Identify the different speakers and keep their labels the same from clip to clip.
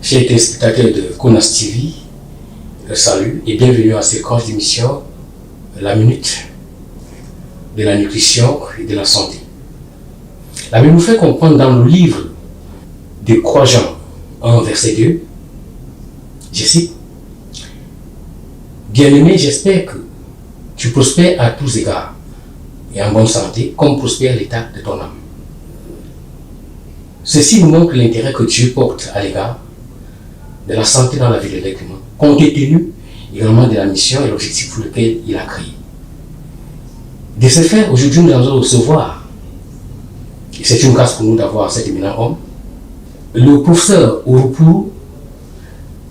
Speaker 1: Chers téléspectateurs de Konas TV, salut et bienvenue à cette grande émission, la minute de la nutrition et de la santé. La Bible nous fait comprendre dans le livre de 3 Jean 1 verset 2, je cite, bien-aimé, j'espère que tu prospères à tous égards et en bonne santé, comme prospère l'état de ton âme. Ceci nous montre l'intérêt que Dieu porte à l'égard de la santé dans la vie de l'être humain, compte tenu également de la mission et l'objectif pour lequel il a créé. De ce fait, aujourd'hui, nous allons recevoir, et c'est une grâce pour nous d'avoir cet éminent homme, le professeur Urupu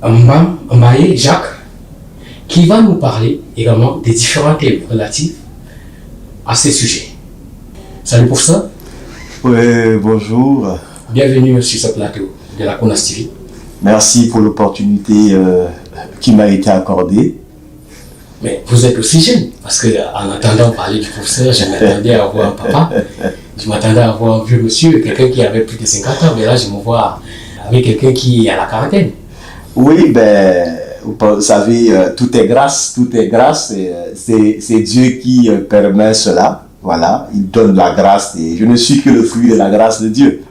Speaker 1: Mbaye Jacques, qui va nous parler également des différents thèmes relatifs à ces sujets. Salut professeur.
Speaker 2: Oui, bonjour.
Speaker 1: Bienvenue sur ce plateau de la Konas TV.
Speaker 2: Merci pour l'opportunité qui m'a été accordée.
Speaker 1: Mais vous êtes aussi jeune, parce qu'en entendant parler du professeur, je m'attendais à voir un papa, je m'attendais à voir un vieux monsieur, quelqu'un qui avait plus de 50 ans, mais là je me vois avec quelqu'un qui est à la quarantaine.
Speaker 2: Oui, ben, vous savez, tout est grâce, c'est Dieu qui permet cela. Voilà, il donne la grâce et je ne suis que le fruit de la grâce de Dieu.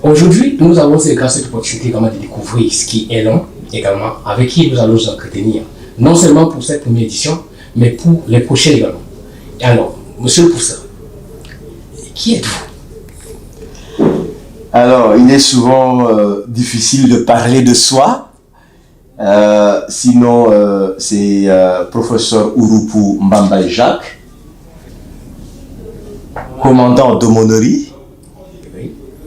Speaker 1: Aujourd'hui, nous avons cette opportunité également de découvrir ce qui est l'homme, également, avec qui nous allons nous entretenir. Non seulement pour cette première édition, mais pour les prochaines également. Alors, monsieur le professeur, qui êtes-vous?
Speaker 2: Alors, il est souvent difficile de parler de soi. Sinon, c'est professeur Urupu Mbaye Jacques, commandant d'aumônerie.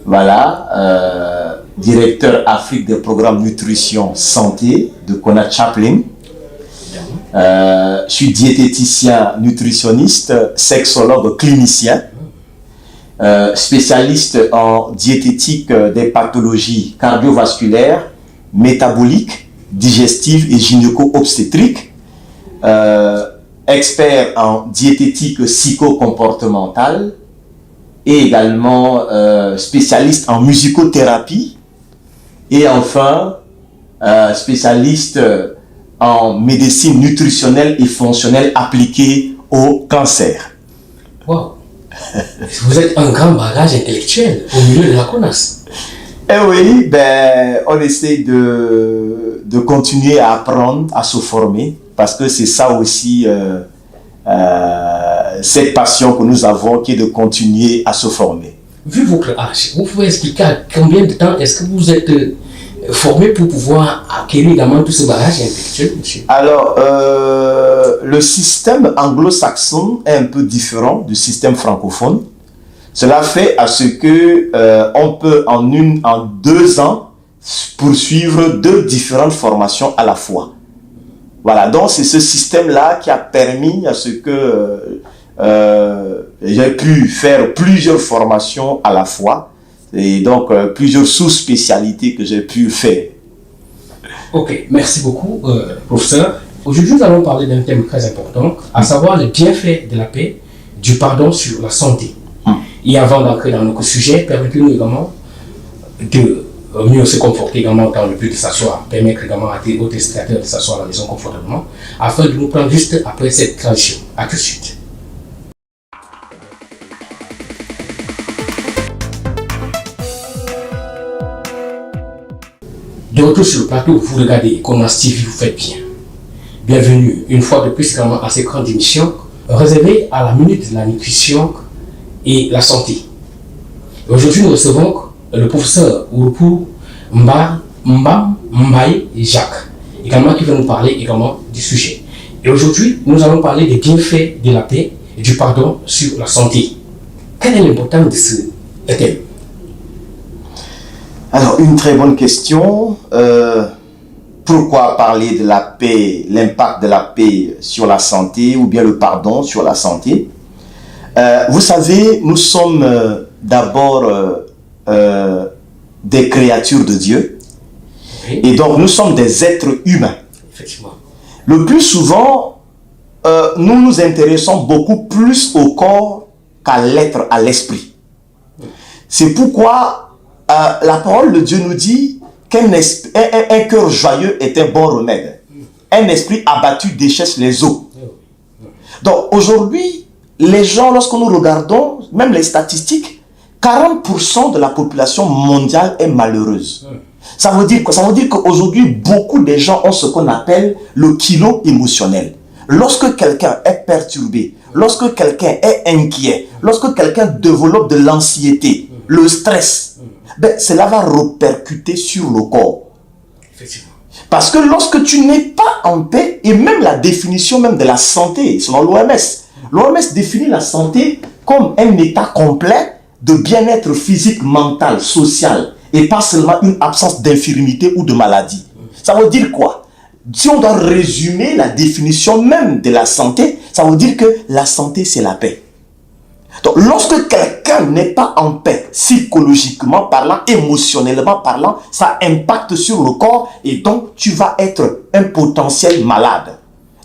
Speaker 2: Voilà, directeur Afrique des programmes nutrition santé de Konat Chaplin. Je suis diététicien nutritionniste, sexologue clinicien, spécialiste en diététique des pathologies cardiovasculaires, métaboliques, digestives et gynéco-obstétriques, expert en diététique psychocomportementale, et également spécialiste en musicothérapie et enfin spécialiste en médecine nutritionnelle et fonctionnelle appliquée au cancer.
Speaker 1: Wow. Vous êtes un grand bagage intellectuel au milieu de la Konas.
Speaker 2: Eh oui, ben, on essaie de continuer à apprendre, à se former, parce que c'est ça aussi cette passion que nous avons qui est de continuer à se former.
Speaker 1: Vu votre âge, vous pouvez expliquer à combien de temps est-ce que vous êtes formé pour pouvoir acquérir également tout ce bagage intellectuel, monsieur?
Speaker 2: Alors, le système anglo-saxon est un peu différent du système francophone. Cela fait à ce que on peut en 2 ans poursuivre 2 différentes formations à la fois. Voilà, donc c'est ce système-là qui a permis à ce que j'ai pu faire plusieurs formations à la fois et donc plusieurs sous-spécialités que j'ai pu faire.
Speaker 1: Ok, merci beaucoup, professeur. Aujourd'hui, nous allons parler d'un thème très important, à savoir les bienfaits de la paix, du pardon sur la santé. Et avant d'entrer dans notre sujet, permettez-nous également de mieux se conforter également dans le but de s'asseoir, permettre également aux téléspectateurs de s'asseoir à la maison confortablement, afin de nous prendre juste après cette transition. À tout de suite. De retour sur le plateau, vous regardez Konas TV, vous faites bien. Bienvenue une fois de plus également à cette grande émission réservée à la minute de la nutrition et la santé. Aujourd'hui, nous recevons le professeur Urupu Mbaye Jacques, également qui va nous parler également du sujet. Et aujourd'hui, nous allons parler des bienfaits de la paix et du pardon sur la santé. Quelle est l'importance de ce thème?
Speaker 2: Alors, une très bonne question. Pourquoi parler de la paix, l'impact de la paix sur la santé ou bien le pardon sur la santé? Vous savez, nous sommes d'abord des créatures de Dieu.
Speaker 1: Oui.
Speaker 2: Et donc, nous sommes des êtres humains.
Speaker 1: Effectivement.
Speaker 2: Le plus souvent, nous nous intéressons beaucoup plus au corps qu'à l'être, à l'esprit. C'est pourquoi la parole de Dieu nous dit qu'un cœur joyeux est un bon remède. Un esprit abattu déchaisse les os. Donc aujourd'hui, les gens, lorsque nous regardons, même les statistiques, 40% de la population mondiale est malheureuse. Ça veut dire quoi? Ça veut dire qu'aujourd'hui, beaucoup de gens ont ce qu'on appelle le kilo émotionnel. Lorsque quelqu'un est perturbé, lorsque quelqu'un est inquiet, lorsque quelqu'un développe de l'anxiété, le stress, ben, cela va répercuter sur le corps.
Speaker 1: Effectivement.
Speaker 2: Parce que lorsque tu n'es pas en paix, et même la définition même de la santé, selon l'OMS définit la santé comme un état complet de bien-être physique, mental, social, et pas seulement une absence d'infirmité ou de maladie. Ça veut dire quoi? Si on doit résumer la définition même de la santé, ça veut dire que la santé, c'est la paix. Donc, lorsque quelqu'un n'est pas en paix, psychologiquement parlant, émotionnellement parlant, ça impacte sur le corps et donc tu vas être un potentiel malade.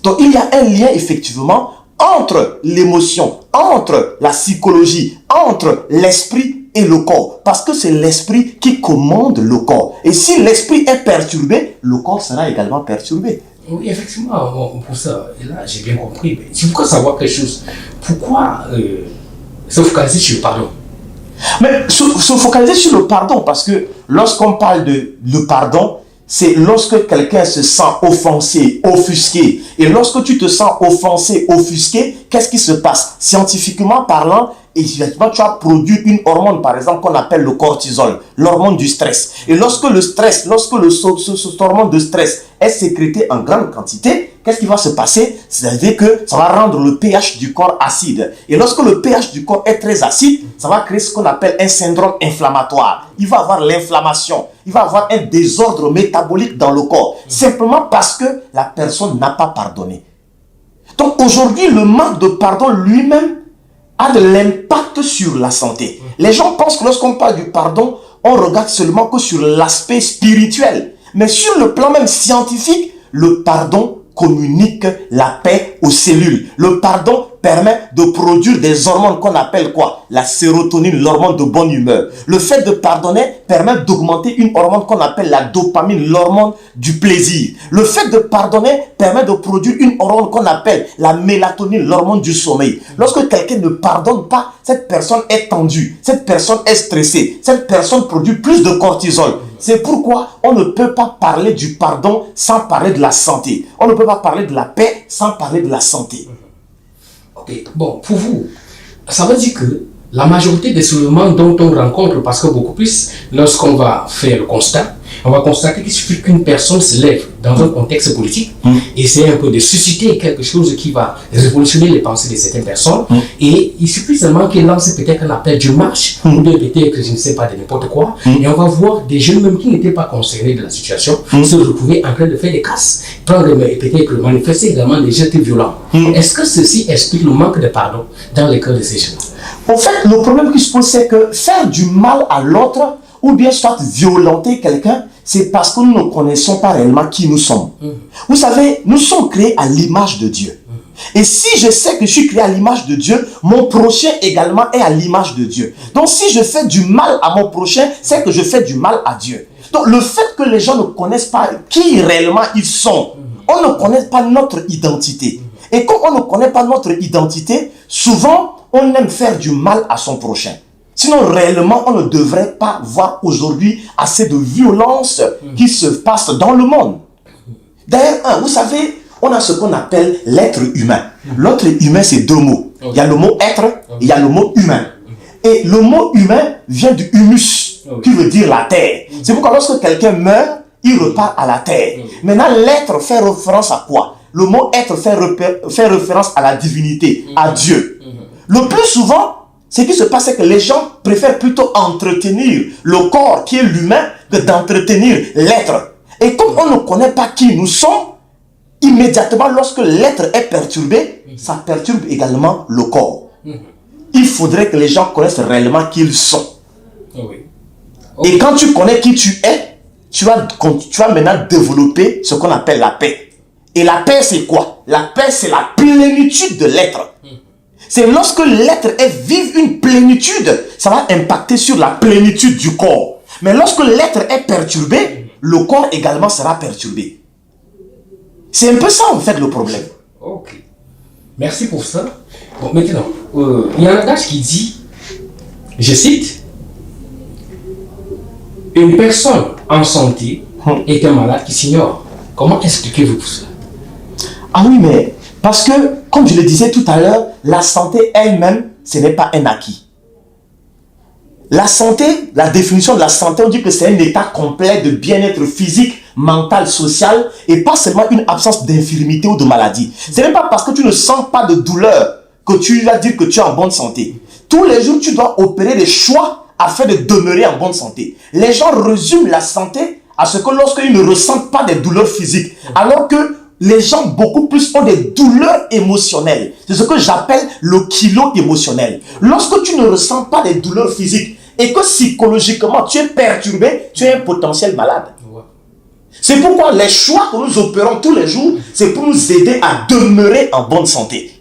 Speaker 2: Donc, il y a un lien effectivement entre l'émotion, entre la psychologie, entre l'esprit et le corps. Parce que c'est l'esprit qui commande le corps. Et si l'esprit est perturbé, le corps sera également perturbé.
Speaker 1: Oui, effectivement, bon, pour ça, et là, j'ai bien compris. Mais c'est pourquoi savoir quelque chose. Pourquoi se focaliser sur le pardon?
Speaker 2: Mais se focaliser sur le pardon, parce que lorsqu'on parle de le pardon, c'est lorsque quelqu'un se sent offensé, offusqué. Et lorsque tu te sens offensé, offusqué, qu'est-ce qui se passe? Scientifiquement parlant, effectivement, tu as produit une hormone, par exemple, qu'on appelle le cortisol, l'hormone du stress. Et lorsque le stress, cette hormone de stress est sécrétée en grande quantité, qu'est-ce qui va se passer? C'est-à-dire que ça va rendre le pH du corps acide. Et lorsque le pH du corps est très acide, ça va créer ce qu'on appelle un syndrome inflammatoire. Il va avoir l'inflammation. Il va avoir un désordre métabolique dans le corps. Simplement parce que la personne n'a pas pardonné. Donc aujourd'hui, le manque de pardon lui-même a de l'impact sur la santé. Les gens pensent que lorsqu'on parle du pardon, on regarde seulement que sur l'aspect spirituel. Mais sur le plan même scientifique, le pardon communique la paix aux cellules. Le pardon permet de produire des hormones qu'on appelle quoi? La sérotonine, l'hormone de bonne humeur. Le fait de pardonner permet d'augmenter une hormone qu'on appelle la dopamine, l'hormone du plaisir. Le fait de pardonner permet de produire une hormone qu'on appelle la mélatonine, l'hormone du sommeil. Lorsque quelqu'un ne pardonne pas, cette personne est tendue, cette personne est stressée, cette personne produit plus de cortisol. C'est pourquoi on ne peut pas parler du pardon sans parler de la santé. On ne peut pas parler de la paix sans parler de la santé.
Speaker 1: Ok, bon, pour vous, ça veut dire que la majorité des soulèvements dont on rencontre, parce que beaucoup plus, lorsqu'on va faire le constat, on va constater qu'il suffit qu'une personne se lève dans un contexte politique et c'est un peu de susciter quelque chose qui va révolutionner les pensées de certaines personnes et il suffit seulement qu'il lance peut-être un appel de marche ou de peut-être, je ne sais pas, de n'importe quoi et on va voir des jeunes même qui n'étaient pas concernés de la situation se retrouver en train de faire des casses, prendre peut-être manifester également des gestes violents. Est-ce que ceci explique le manque de pardon dans les cas de ces jeunes?
Speaker 2: En fait, le problème qui se pose, c'est que faire du mal à l'autre ou bien soit violenter quelqu'un, c'est parce que nous ne connaissons pas réellement qui nous sommes. Vous savez, nous sommes créés à l'image de Dieu. Et si je sais que je suis créé à l'image de Dieu, mon prochain également est à l'image de Dieu. Donc si je fais du mal à mon prochain, c'est que je fais du mal à Dieu. Donc le fait que les gens ne connaissent pas qui réellement ils sont, on ne connaît pas notre identité. Et quand on ne connaît pas notre identité, souvent on aime faire du mal à son prochain. Sinon, réellement, on ne devrait pas voir aujourd'hui assez de violence qui se passe dans le monde. D'ailleurs, vous savez, on a ce qu'on appelle l'être humain. L'être humain, c'est deux mots. Il y a le mot être et il y a le mot humain. Et le mot humain vient du humus, qui veut dire la terre. C'est pourquoi lorsque quelqu'un meurt, il repart à la terre. Maintenant, l'être fait référence à quoi? Le mot être fait référence à la divinité, à Dieu. Le plus souvent, ce qui se passe, c'est que les gens préfèrent plutôt entretenir le corps qui est l'humain que d'entretenir l'être. Et comme on ne connaît pas qui nous sommes, immédiatement lorsque l'être est perturbé, ça perturbe également le corps. Il faudrait que les gens connaissent réellement qui ils sont.
Speaker 1: Oui.
Speaker 2: Et quand tu connais qui tu es, tu vas maintenant développer ce qu'on appelle la paix. Et la paix, c'est quoi? La paix, c'est la plénitude de l'être. C'est lorsque l'être vive une plénitude, ça va impacter sur la plénitude du corps. Mais lorsque l'être est perturbé, le corps également sera perturbé. C'est un peu ça, en fait, le problème.
Speaker 1: Ok. Merci pour ça. Bon, maintenant, il y a un adage qui dit, je cite, une personne en santé est un malade qui s'ignore. Comment expliquez-vous ça?
Speaker 2: Ah oui, mais parce que, comme je le disais tout à l'heure, la santé elle-même, ce n'est pas un acquis. La santé, la définition de la santé, on dit que c'est un état complet de bien-être physique, mental, social, et pas seulement une absence d'infirmité ou de maladie. Ce n'est pas parce que tu ne sens pas de douleur que tu vas dire que tu es en bonne santé. Tous les jours, tu dois opérer des choix afin de demeurer en bonne santé. Les gens résument la santé à ce que lorsqu'ils ne ressentent pas des douleurs physiques, alors que les gens beaucoup plus ont des douleurs émotionnelles. C'est ce que j'appelle le kilo émotionnel. Lorsque tu ne ressens pas des douleurs physiques et que psychologiquement tu es perturbé, tu es un potentiel malade. C'est pourquoi les choix que nous opérons tous les jours, c'est pour nous aider à demeurer en bonne santé.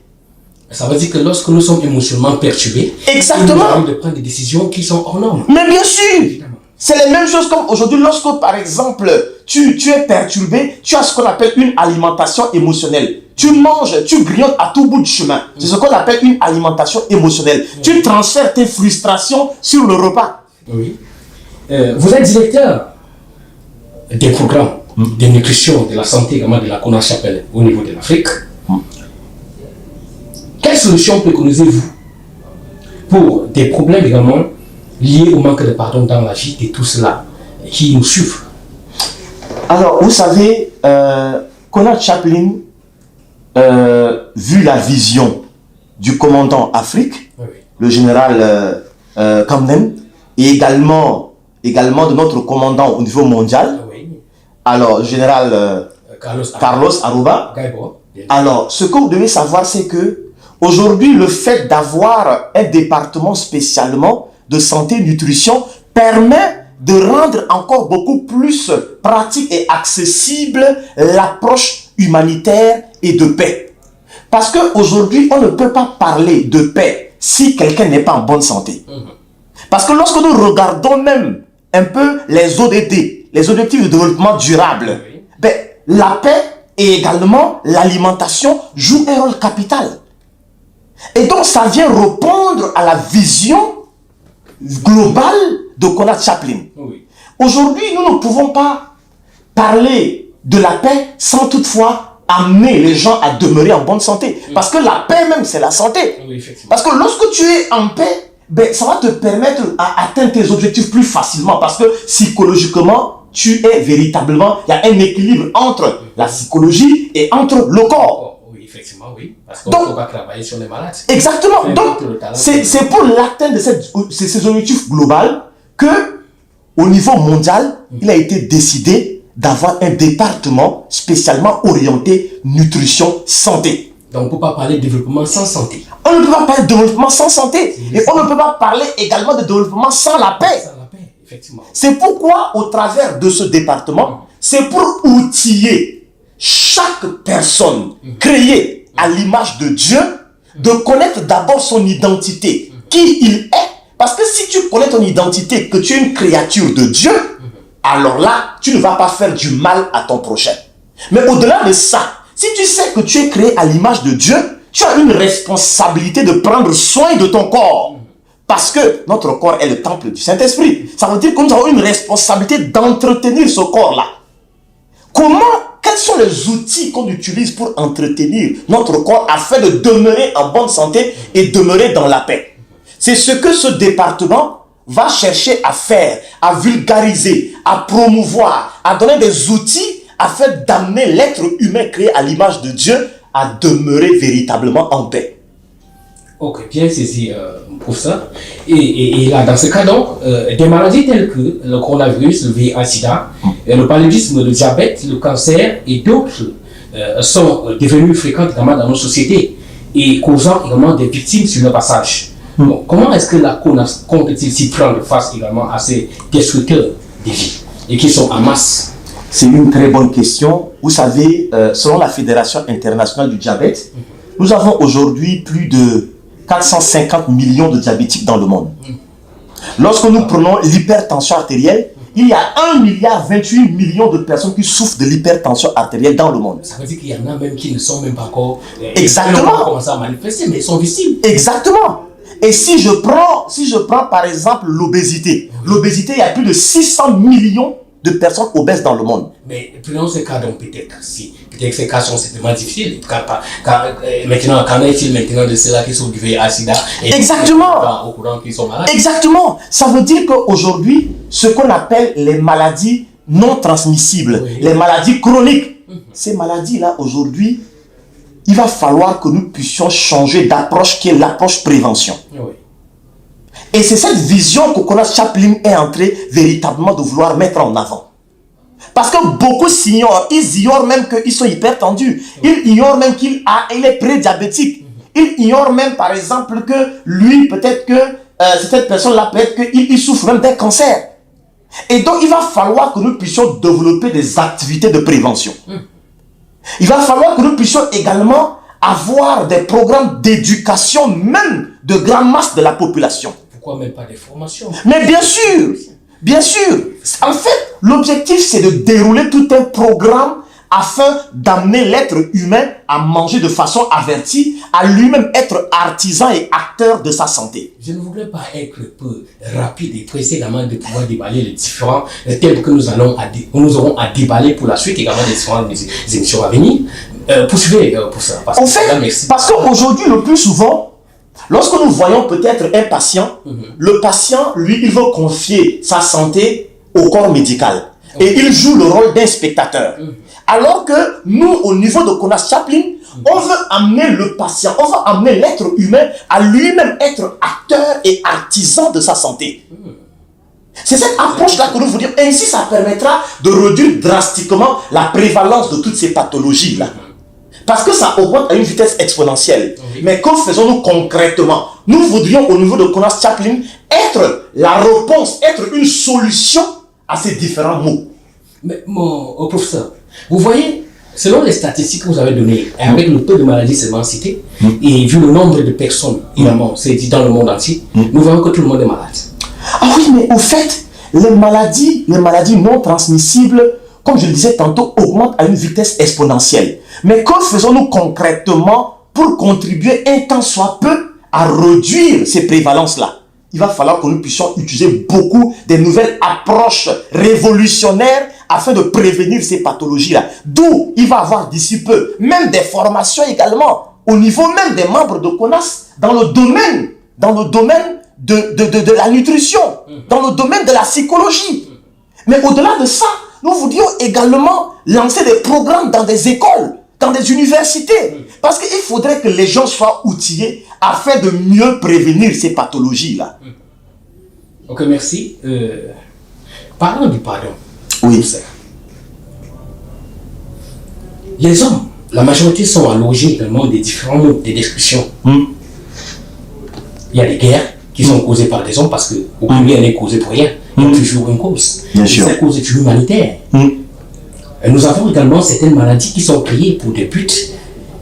Speaker 1: Ça veut dire que lorsque nous sommes émotionnellement perturbés,
Speaker 2: exactement,
Speaker 1: nous avons de prendre des décisions qui sont hors normes.
Speaker 2: Mais bien sûr, c'est les mêmes choses comme aujourd'hui, lorsque par exemple, tu es perturbé, tu as ce qu'on appelle une alimentation émotionnelle. Tu manges, tu grignotes à tout bout du chemin. C'est ce qu'on appelle une alimentation émotionnelle. Tu transfères tes frustrations sur le repas.
Speaker 1: Oui. Vous êtes directeur des programmes de nutrition, de la santé, également de la CONACHAPEL au niveau de l'Afrique. Quelle solution préconisez-vous pour des problèmes également liés au manque de pardon dans la vie de tous ceux-là qui nous suivent?
Speaker 2: Alors, vous savez, Konrad Chaplin, vu la vision du commandant Afrique, le général Kamnen, et également de notre commandant au niveau mondial, alors, général Carlos Aruba. Alors, ce que vous devez savoir, c'est que aujourd'hui, le fait d'avoir un département spécialement de santé et nutrition permet de rendre encore beaucoup plus pratique et accessible l'approche humanitaire et de paix. Parce qu'aujourd'hui, on ne peut pas parler de paix si quelqu'un n'est pas en bonne santé. Parce que lorsque nous regardons même un peu les ODD, les objectifs de développement durable, ben, la paix et également l'alimentation jouent un rôle capital. Et donc, ça vient répondre à la vision globale de Konrad Chaplin. Aujourd'hui, nous ne pouvons pas parler de la paix sans toutefois amener les gens à demeurer en bonne santé. Parce que la paix même, c'est la santé. Parce que lorsque tu es en paix, ben, ça va te permettre d'atteindre tes objectifs plus facilement. Parce que psychologiquement, tu es véritablement, il y a un équilibre entre la psychologie et entre le corps.
Speaker 1: Oui, effectivement, oui. Parce qu'on ne peut pas travailler sur les malades.
Speaker 2: Exactement. Donc, c'est pour l'atteinte de ces objectifs globaux que, au niveau mondial, il a été décidé d'avoir un département spécialement orienté nutrition santé.
Speaker 1: Donc, on ne peut pas parler de développement sans santé.
Speaker 2: On ne peut pas parler de développement sans santé. Et on ne peut pas parler également de développement sans la paix.
Speaker 1: Sans la paix, effectivement.
Speaker 2: C'est pourquoi, au travers de ce département, c'est pour outiller chaque personne créée à l'image de Dieu de connaître d'abord son identité, qui il est. Parce que si tu connais ton identité, que tu es une créature de Dieu, alors là, tu ne vas pas faire du mal à ton prochain. Mais au-delà de ça, si tu sais que tu es créé à l'image de Dieu, tu as une responsabilité de prendre soin de ton corps. Parce que notre corps est le temple du Saint-Esprit. Ça veut dire que nous avons une responsabilité d'entretenir ce corps-là. Quels sont les outils qu'on utilise pour entretenir notre corps afin de demeurer en bonne santé et demeurer dans la paix? C'est ce que ce département va chercher à faire, à vulgariser, à promouvoir, à donner des outils afin d'amener l'être humain créé à l'image de Dieu à demeurer véritablement en paix.
Speaker 1: Ok, bien saisi pour ça. Et là, dans ce cas donc, des maladies telles que le coronavirus, le VIH-Sida, le paludisme, le diabète, le cancer et d'autres sont devenus fréquents également dans nos sociétés et causant également des victimes sur le passage. Bon, comment est-ce que la CONAS compte-t-il s'y prendre face également à ces destructeurs des vies et qui sont en masse?
Speaker 2: C'est une très bonne question. Vous savez, selon la Fédération internationale du diabète, nous avons aujourd'hui plus de 450 millions de diabétiques dans le monde. Lorsque nous prenons l'hypertension artérielle, il y a 1,28 milliard de personnes qui souffrent de l'hypertension artérielle dans le monde.
Speaker 1: Ça veut dire qu'il y en a même qui ne sont même pas encore...
Speaker 2: Exactement.
Speaker 1: Ils n'ont pas commencé à manifester, mais ils sont visibles.
Speaker 2: Exactement. Et si je prends par exemple l'obésité, il y a plus de 600 millions de personnes obèses dans le monde.
Speaker 1: Mais prenons ce cas, donc peut-être ces cas sont certainement difficiles. Maintenant, qu'en est-il maintenant de ceux-là qui sont du VIH/SIDA et
Speaker 2: Exactement.
Speaker 1: au courant qu'ils sont malades?
Speaker 2: Exactement. Ça veut dire qu'aujourd'hui, ce qu'on appelle les maladies non transmissibles,
Speaker 1: oui,
Speaker 2: les maladies chroniques, ces maladies-là, aujourd'hui, il va falloir que nous puissions changer d'approche qui est l'approche prévention.
Speaker 1: Oui.
Speaker 2: Et c'est cette vision que Conas Chaplin est en train véritablement de vouloir mettre en avant. Parce que beaucoup s'ignorent, ils ignorent même qu'ils sont hypertendus, ils ignorent même qu'il est prédiabétique, ils ignorent même par exemple que lui, peut-être que cette personne-là, peut-être qu'il souffre même d'un cancer. Et donc il va falloir que nous puissions développer des activités de prévention. Il va falloir que nous puissions également avoir des programmes d'éducation même de grande masse de la population.
Speaker 1: Pourquoi même pas des formations?
Speaker 2: Mais bien sûr, bien sûr. En fait, l'objectif c'est de dérouler tout un programme afin d'amener l'être humain à manger de façon avertie, à lui-même être artisan et acteur de sa santé.
Speaker 1: Je ne voudrais pas être un peu rapide et pressé également de pouvoir déballer les différents thèmes que nous aurons à déballer pour la suite également des différentes émissions à venir. Poursuivez pour ça.
Speaker 2: En fait, parce qu'aujourd'hui, le plus souvent, lorsque nous voyons peut-être un patient, le patient, lui, il veut confier sa santé au corps médical. Et il joue le rôle d'un spectateur. Alors que nous, au niveau de Conas Chaplin, on veut amener le patient, on veut amener l'être humain à lui-même être acteur et artisan de sa santé. C'est cette approche-là que nous voulons dire. Ainsi, ça permettra de réduire drastiquement la prévalence de toutes ces pathologies-là. Parce que ça augmente à une vitesse exponentielle. Mais que faisons-nous concrètement? Nous voudrions, au niveau de Conas Chaplin, être la réponse, être une solution à ces différents maux.
Speaker 1: Mais mon professeur, vous voyez, selon les statistiques que vous avez données, avec le taux de maladies seulement cité, et vu le nombre de personnes, évidemment, c'est dit dans le monde entier, nous voyons que tout le monde est malade.
Speaker 2: Ah oui, mais au fait, les maladies non transmissibles, comme je le disais tantôt, augmentent à une vitesse exponentielle. Mais que faisons-nous concrètement pour contribuer un tant soit peu à réduire ces prévalences-là? Il va falloir que nous puissions utiliser beaucoup de nouvelles approches révolutionnaires afin de prévenir ces pathologies-là. D'où il va y avoir d'ici peu même des formations également au niveau même des membres de CONAS dans le domaine de la nutrition, dans le domaine de la psychologie. Mais au-delà de ça, nous voudrions également lancer des programmes dans des écoles, dans des universités. Parce qu'il faudrait que les gens soient outillés afin de mieux prévenir ces pathologies-là.
Speaker 1: Ok, merci. Parlons du pardon.
Speaker 2: Oui.
Speaker 1: Les hommes, la majorité sont à l'origine également des différents mots, des discussions. Il y a des guerres qui sont causées par des hommes parce qu'aucun rien n'est causé pour rien. Il y a toujours une cause.
Speaker 2: Bien
Speaker 1: et
Speaker 2: sûr.
Speaker 1: cette cause est humanitaire. Et nous avons également certaines maladies qui sont créées pour des buts.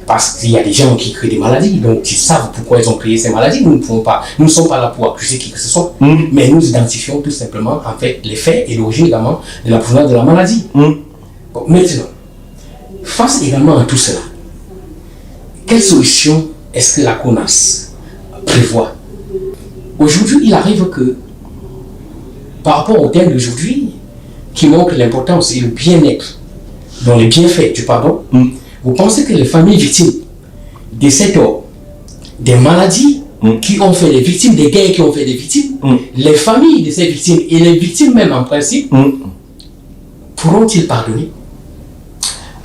Speaker 1: Parce qu'il y a des gens qui créent des maladies, donc ils savent pourquoi ils ont créé ces maladies. Nous ne sommes pas là pour accuser qui que ce soit, mais nous identifions tout simplement en fait les faits et l'origine également de la provenance de la maladie. Bon, maintenant, face également à tout cela, quelle solution est-ce que la CONAS prévoit? Aujourd'hui, il arrive que, par rapport au thème d'aujourd'hui, qui montre l'importance et le bien-être dans les bienfaits du pardon, vous pensez que les familles victimes de cette des maladies qui ont fait des victimes, des guerres qui ont fait des victimes, les familles de ces victimes et les victimes même en principe, pourront-ils pardonner?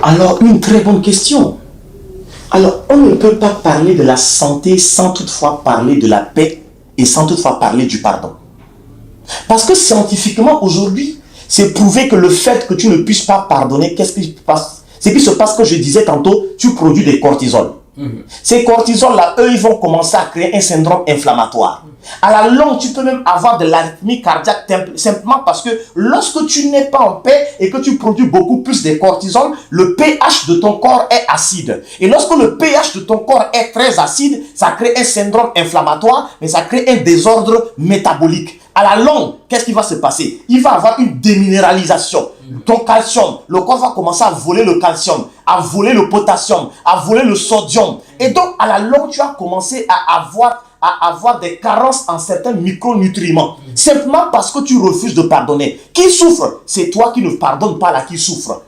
Speaker 2: Alors, une très bonne question. Alors, on ne peut pas parler de la santé sans toutefois parler de la paix et sans toutefois parler du pardon. Parce que scientifiquement, aujourd'hui, c'est prouvé que le fait que tu ne puisses pas pardonner, qu'est-ce qui se passe? Ce qui se passe, que je disais tantôt, tu produis des cortisol. Ces cortisols-là, eux, ils vont commencer à créer un syndrome inflammatoire. À la longue, tu peux même avoir de l'arythmie cardiaque simplement parce que lorsque tu n'es pas en paix et que tu produis beaucoup plus de cortisol, le pH de ton corps est acide. Et lorsque le pH de ton corps est très acide, ça crée un syndrome inflammatoire, mais ça crée un désordre métabolique. À la longue, qu'est-ce qui va se passer? Il va avoir une déminéralisation. Ton calcium, le corps va commencer à voler le calcium, à voler le potassium, à voler le sodium. Et donc, à la longue, tu vas commencer à avoir des carences en certains micronutriments. Simplement parce que tu refuses de pardonner. Qui souffre? C'est toi qui ne pardonnes pas là qui souffre.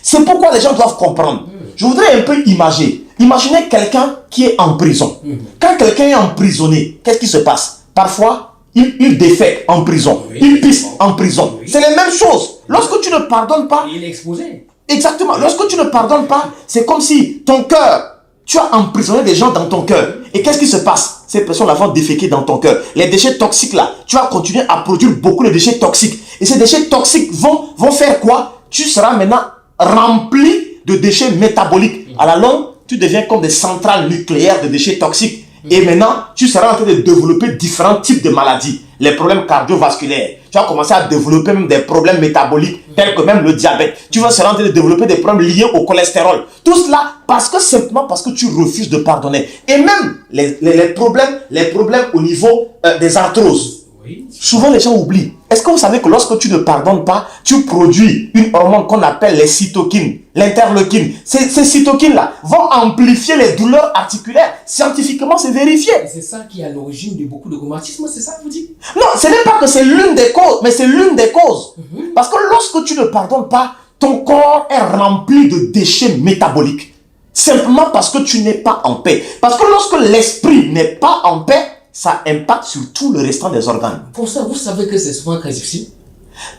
Speaker 2: C'est pourquoi les gens doivent comprendre. Je voudrais un peu Imaginez quelqu'un qui est en prison. Quand quelqu'un est emprisonné, qu'est-ce qui se passe? Parfois, il défèque en prison. Il pisse en prison. C'est les mêmes choses. Lorsque tu ne pardonnes pas...
Speaker 1: Il est exposé.
Speaker 2: Exactement. Lorsque tu ne pardonnes pas, c'est comme si ton cœur, tu as emprisonné des gens dans ton cœur. Et qu'est-ce qui se passe? Ces personnes-là vont déféquer dans ton cœur. Les déchets toxiques là, tu vas continuer à produire beaucoup de déchets toxiques. Et ces déchets toxiques vont faire quoi? Tu seras maintenant rempli de déchets métaboliques. À la longue, tu deviens comme des centrales nucléaires de déchets toxiques. Et maintenant, tu seras en train de développer différents types de maladies. Les problèmes cardiovasculaires. Tu vas commencer à développer même des problèmes métaboliques, tels que même le diabète. Tu vas en train de développer des problèmes liés au cholestérol. Tout cela simplement parce que tu refuses de pardonner. Et même les problèmes au niveau des arthroses. Souvent, les gens oublient. Est-ce que vous savez que lorsque tu ne pardonnes pas, tu produis une hormone qu'on appelle les cytokines, l'interleukine. Ces cytokines-là vont amplifier les douleurs articulaires. Scientifiquement, c'est vérifié.
Speaker 1: Et c'est ça qui est à l'origine de beaucoup de rhumatismes, c'est ça que vous dites?
Speaker 2: Non, ce n'est pas que c'est l'une des causes, mais c'est l'une des causes. Parce que lorsque tu ne pardonnes pas, ton corps est rempli de déchets métaboliques. Simplement parce que tu n'es pas en paix. Parce que lorsque l'esprit n'est pas en paix, ça impacte sur tout le restant des organes.
Speaker 1: Pour ça, vous savez que c'est souvent très difficile.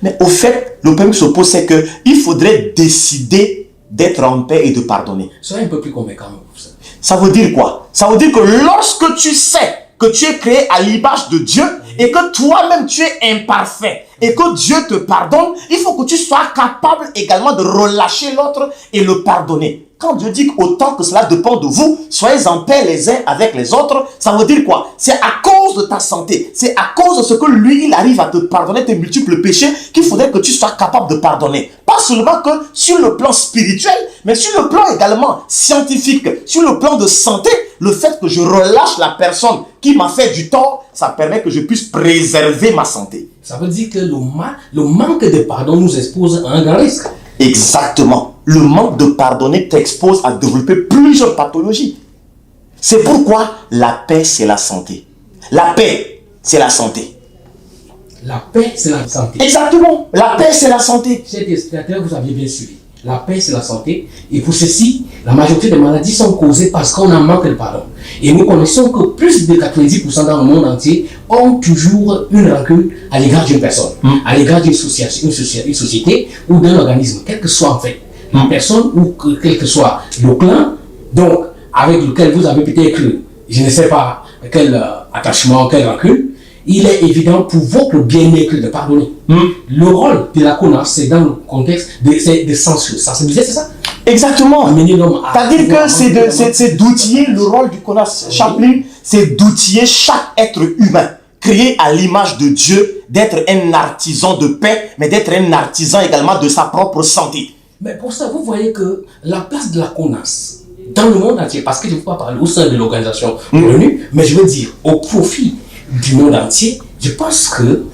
Speaker 2: Mais au fait, le problème qui se pose, c'est qu'il faudrait décider d'être en paix et de pardonner.
Speaker 1: Soyez un peu plus convaincant pour ça.
Speaker 2: Ça veut dire quoi? Ça veut dire que lorsque tu sais que tu es créé à l'image de Dieu et que toi-même tu es imparfait et que Dieu te pardonne, il faut que tu sois capable également de relâcher l'autre et le pardonner. Quand Dieu dit qu'autant que cela dépend de vous, soyez en paix les uns avec les autres, ça veut dire quoi? C'est à cause de ta santé, c'est à cause de ce que lui, il arrive à te pardonner tes multiples péchés qu'il faudrait que tu sois capable de pardonner. Pas seulement que sur le plan spirituel, mais sur le plan également scientifique, sur le plan de santé, le fait que je relâche la personne qui m'a fait du tort, ça permet que je puisse préserver ma santé.
Speaker 1: Ça veut dire que le manque de pardon nous expose à un grand risque.
Speaker 2: Exactement. Le manque de pardonner t'expose à développer plusieurs pathologies. C'est pourquoi la paix, c'est la santé. La paix, c'est la santé.
Speaker 1: La paix, c'est la santé.
Speaker 2: Exactement. La paix, c'est la santé.
Speaker 1: Chers téléspectateurs, vous aviez bien suivi. La paix, c'est la santé. Et pour ceci, la majorité des maladies sont causées parce qu'on a manque de pardon. Et nous connaissons que plus de 90% dans le monde entier ont toujours une rancune à l'égard d'une personne, à l'égard d'une société ou d'un organisme, quel que soit en fait la personne ou quel que soit le clan, donc avec lequel vous avez peut-être, je ne sais pas quel attachement, quelle rancune. Il est évident pour votre bien-être de pardonner. Le rôle de la CONAS, c'est dans le contexte de sensibiliser, c'est ça?
Speaker 2: Exactement. C'est-à-dire que c'est d'outiller le rôle du CONAS Chaplin, c'est d'outiller chaque être humain, créé à l'image de Dieu, d'être un artisan de paix, mais d'être un artisan également de sa propre santé.
Speaker 1: Mais pour ça, vous voyez que la place de la CONAS, dans le monde entier, parce que je ne peux pas parler au sein de l'organisation ONU, mais je veux dire au profit du monde entier, je pense que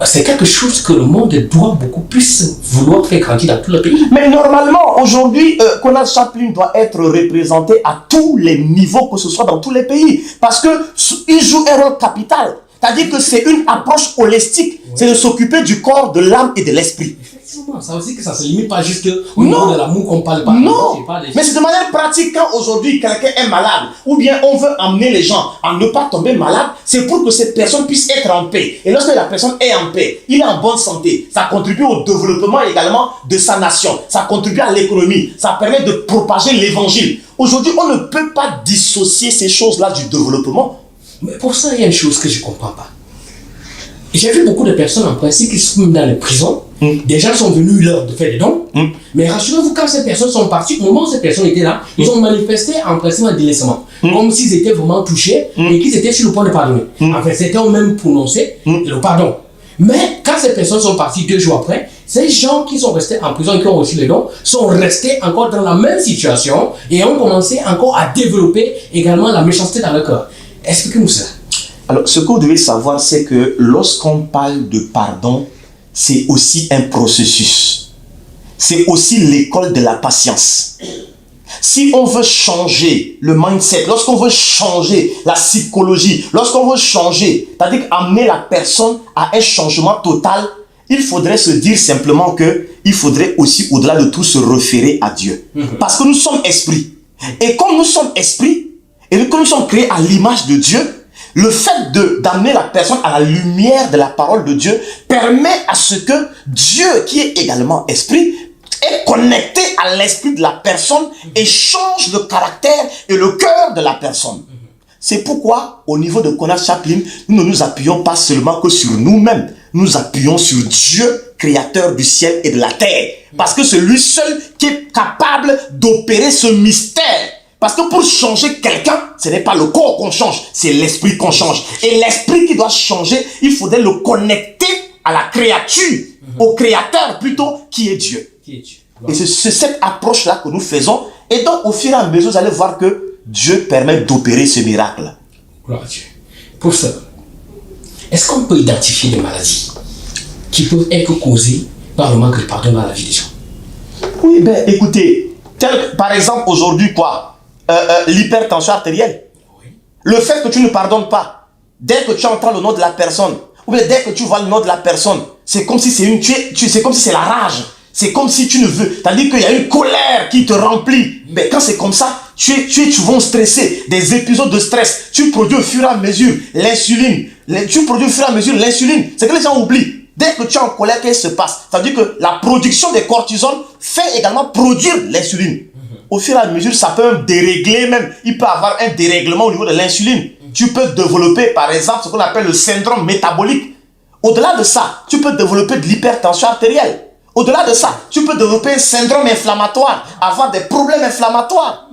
Speaker 1: c'est quelque chose que le monde doit beaucoup plus vouloir faire grandir dans tout le pays.
Speaker 2: Mais normalement, aujourd'hui, CONAS Chaplin doit être représenté à tous les niveaux, que ce soit dans tous les pays, parce qu'il joue un rôle capital. C'est-à-dire que c'est une approche holistique, c'est de s'occuper du corps, de l'âme et de l'esprit.
Speaker 1: Effectivement, ça aussi que ça ne se limite pas juste au niveau de l'amour qu'on parle pas.
Speaker 2: Non, mais c'est de manière pratique. Quand aujourd'hui quelqu'un est malade, ou bien on veut amener les gens à ne pas tomber malade, c'est pour que cette personne puisse être en paix. Et lorsque la personne est en paix, il est en bonne santé, ça contribue au développement également de sa nation, ça contribue à l'économie, ça permet de propager l'évangile. Aujourd'hui, on ne peut pas dissocier ces choses-là du développement.
Speaker 1: Mais pour ça, il y a une chose que je ne comprends pas. J'ai vu beaucoup de personnes en principe qui sont dans les prisons Des gens sont venus leur de faire des dons. Mais rassurez-vous, quand ces personnes sont parties, au moment où ces personnes étaient là, ils ont manifesté en principe un délaissement. Comme s'ils étaient vraiment touchés et qu'ils étaient sur le point de pardonner. En fait, c'était eux même prononcé le pardon. Mais quand ces personnes sont parties 2 jours après, ces gens qui sont restés en prison et qui ont reçu les dons sont restés encore dans la même situation et ont commencé encore à développer également la méchanceté dans leur cœur. Expliquez-nous ça.
Speaker 2: Alors, ce que vous devez savoir, c'est que lorsqu'on parle de pardon, c'est aussi un processus. C'est aussi l'école de la patience. Si on veut changer le mindset, lorsqu'on veut changer la psychologie, lorsqu'on veut changer, c'est-à-dire amener la personne à un changement total, il faudrait se dire simplement que il faudrait aussi, au-delà de tout, se référer à Dieu. Parce que nous sommes esprits. Et comme nous sommes esprits, et que nous sommes créés à l'image de Dieu, le fait d'amener la personne à la lumière de la parole de Dieu permet à ce que Dieu, qui est également esprit, est connecté à l'esprit de la personne et change le caractère et le cœur de la personne. C'est pourquoi, au niveau de Konach Chaplin, nous ne nous appuyons pas seulement que sur nous-mêmes, nous appuyons sur Dieu, créateur du ciel et de la terre. Parce que c'est lui seul qui est capable d'opérer ce mystère. Parce que pour changer quelqu'un, ce n'est pas le corps qu'on change, c'est l'esprit qu'on change. Et l'esprit qui doit changer, il faudrait le connecter à la créature, au créateur plutôt, qui est Dieu. Et c'est cette approche-là que nous faisons. Et donc, au fur et à mesure, vous allez voir que Dieu permet d'opérer ce miracle.
Speaker 1: Gloire à Dieu. Professeur, est-ce qu'on peut identifier les maladies qui peuvent être causées par le manque de pardon dans la vie des gens?
Speaker 2: Oui, ben écoutez, par exemple aujourd'hui l'hypertension artérielle. Oui. Le fait que tu ne pardonnes pas, dès que tu entends le nom de la personne, ou bien dès que tu vois le nom de la personne, c'est comme si c'est comme si c'est la rage. C'est comme si tu ne veux. C'est-à-dire qu'il y a une colère qui te remplit. Mais quand c'est comme ça, tu vas stresser. Des épisodes de stress. Tu produis au fur et à mesure l'insuline. Tu produis au fur et à mesure l'insuline. C'est que les gens oublient. Dès que tu es en colère, qu'est-ce qui se passe? C'est-à-dire que la production des cortisol fait également produire l'insuline. Au fur et à mesure, ça peut même dérégler même. Il peut y avoir un dérèglement au niveau de l'insuline. Tu peux développer, par exemple, ce qu'on appelle le syndrome métabolique. Au-delà de ça, tu peux développer de l'hypertension artérielle. Au-delà de ça, tu peux développer un syndrome inflammatoire, avoir des problèmes inflammatoires.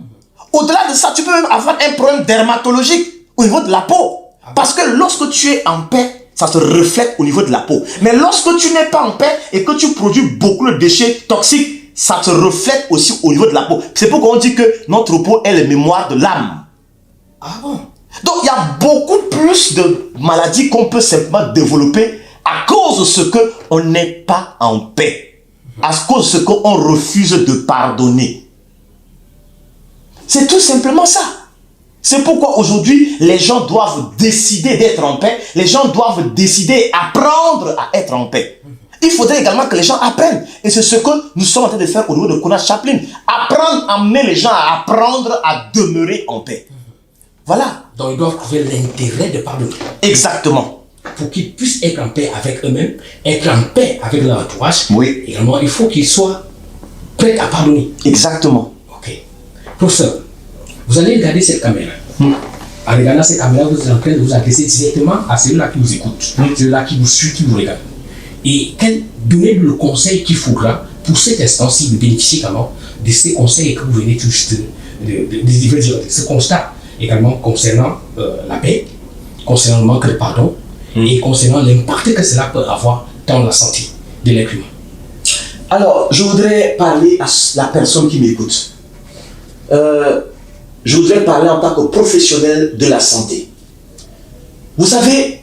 Speaker 2: Au-delà de ça, tu peux même avoir un problème dermatologique au niveau de la peau. Parce que lorsque tu es en paix, ça se reflète au niveau de la peau. Mais lorsque tu n'es pas en paix et que tu produis beaucoup de déchets toxiques, ça se reflète aussi au niveau de la peau. C'est pourquoi on dit que notre peau est la mémoire de l'âme.
Speaker 1: Ah bon?
Speaker 2: Donc il y a beaucoup plus de maladies qu'on peut simplement développer à cause de ce qu'on n'est pas en paix. À cause de ce qu'on refuse de pardonner. C'est tout simplement ça. C'est pourquoi aujourd'hui, les gens doivent décider d'être en paix. Les gens doivent décider et apprendre à être en paix. Il faudrait également que les gens apprennent. Et c'est ce que nous sommes en train de faire au niveau de Konach Chaplin. Apprendre, amener les gens à apprendre à demeurer en paix. Voilà.
Speaker 1: Donc ils doivent trouver l'intérêt de pardonner.
Speaker 2: Exactement.
Speaker 1: Pour qu'ils puissent être en paix avec eux-mêmes, être en paix avec leur entourage.
Speaker 2: Oui.
Speaker 1: Également, il faut qu'ils soient prêts à pardonner.
Speaker 2: Exactement.
Speaker 1: Ok. Professeur, vous allez regarder cette caméra. En regardant cette caméra, vous êtes en train de vous adresser directement à celui-là qui vous écoute, celui-là qui vous suit, qui vous regarde. Et donnez-lui le conseil qu'il faudra pour cet instant-ci de bénéficier également de ces conseils que vous venez tout juste de ce constat également concernant la paix, concernant le manque de pardon et concernant l'impact que cela peut avoir dans la santé de l'être humain.
Speaker 3: Alors, je voudrais parler à la personne qui m'écoute. Je voudrais parler en tant que professionnel de la santé. Vous savez,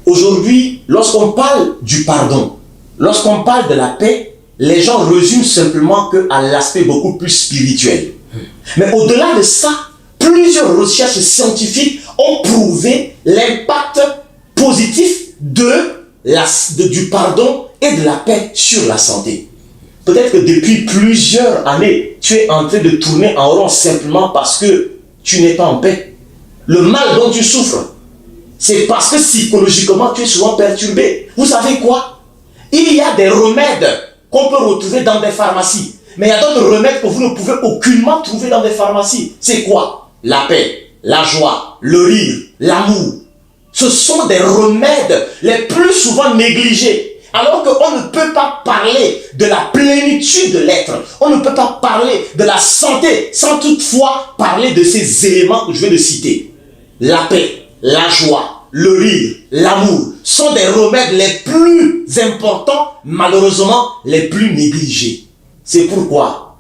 Speaker 3: aujourd'hui, lorsqu'on parle du pardon, lorsqu'on parle de la paix, les gens résument simplement à l'aspect beaucoup plus spirituel. Mais au-delà de ça, plusieurs recherches scientifiques ont prouvé l'impact positif du pardon et de la paix sur la santé. Peut-être que depuis plusieurs années, tu es en train de tourner en rond simplement parce que tu n'es pas en paix. Le mal dont tu souffres, c'est parce que psychologiquement, tu es souvent perturbé. Vous savez quoi? Il y a des remèdes qu'on peut retrouver dans des pharmacies. Mais il y a d'autres remèdes que vous ne pouvez aucunement trouver dans des pharmacies. C'est quoi? La paix, la joie, le rire, l'amour. Ce sont des remèdes les plus souvent négligés. Alors qu'on ne peut pas parler de la plénitude de l'être, on ne peut pas parler de la santé sans toutefois parler de ces éléments que je viens de citer. La paix, la joie, le rire, l'amour sont des remèdes les plus importants, malheureusement les plus négligés. C'est pourquoi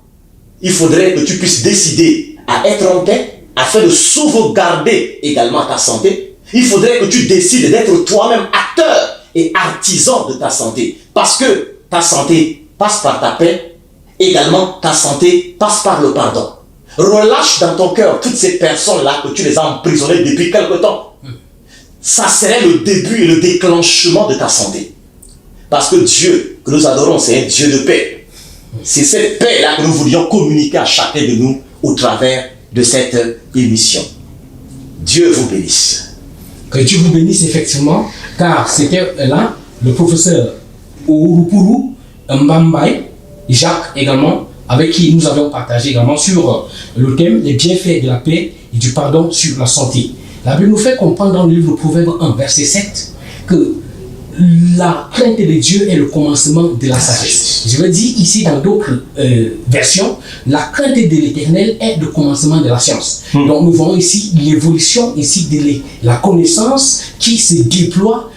Speaker 3: il faudrait que tu puisses décider à être en paix afin de sauvegarder également ta santé. Il faudrait que tu décides d'être toi-même acteur et artisan de ta santé. Parce que ta santé passe par ta paix, également ta santé passe par le pardon. Relâche dans ton cœur toutes ces personnes-là que tu les as emprisonnées depuis quelque temps. Ça serait le début et le déclenchement de ta santé. Parce que Dieu que nous adorons, c'est un Dieu de paix. C'est cette paix-là que nous voulions communiquer à chacun de nous au travers de cette émission. Dieu vous bénisse.
Speaker 1: Que Dieu vous bénisse effectivement, car c'était là le professeur Ouroupuru Mbambaye, Jacques également, avec qui nous avions partagé également sur le thème des bienfaits de la paix et du pardon sur la santé. La Bible nous fait comprendre dans le livre Proverbe 1, verset 7, que la crainte de Dieu est le commencement de la sagesse. Je le dis ici dans d'autres versions, la crainte de l'Éternel est le commencement de la science. Donc nous voyons ici l'évolution ici de la connaissance qui se déploie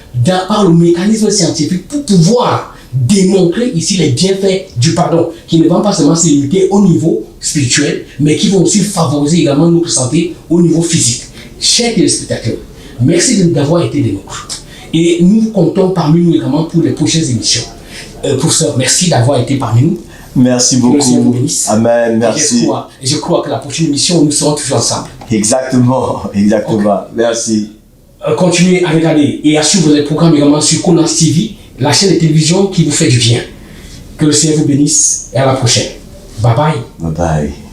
Speaker 1: par le mécanisme scientifique pour pouvoir démontrer ici les bienfaits du pardon, qui ne vont pas seulement se limiter au niveau spirituel, mais qui vont aussi favoriser également notre santé au niveau physique. Chers téléspectateurs, merci d'avoir été des nôtres. Et nous comptons parmi nous également pour les prochaines émissions. Professeur, merci d'avoir été parmi nous.
Speaker 2: Merci beaucoup. Amen, merci.
Speaker 1: Je crois que la prochaine émission, nous serons toujours ensemble.
Speaker 2: Exactement. Okay. Merci.
Speaker 1: Continuez à regarder et à suivre les programmes également sur Konas TV, la chaîne de télévision qui vous fait du bien. Que le Seigneur vous bénisse et à la prochaine. Bye bye.
Speaker 2: Bye bye.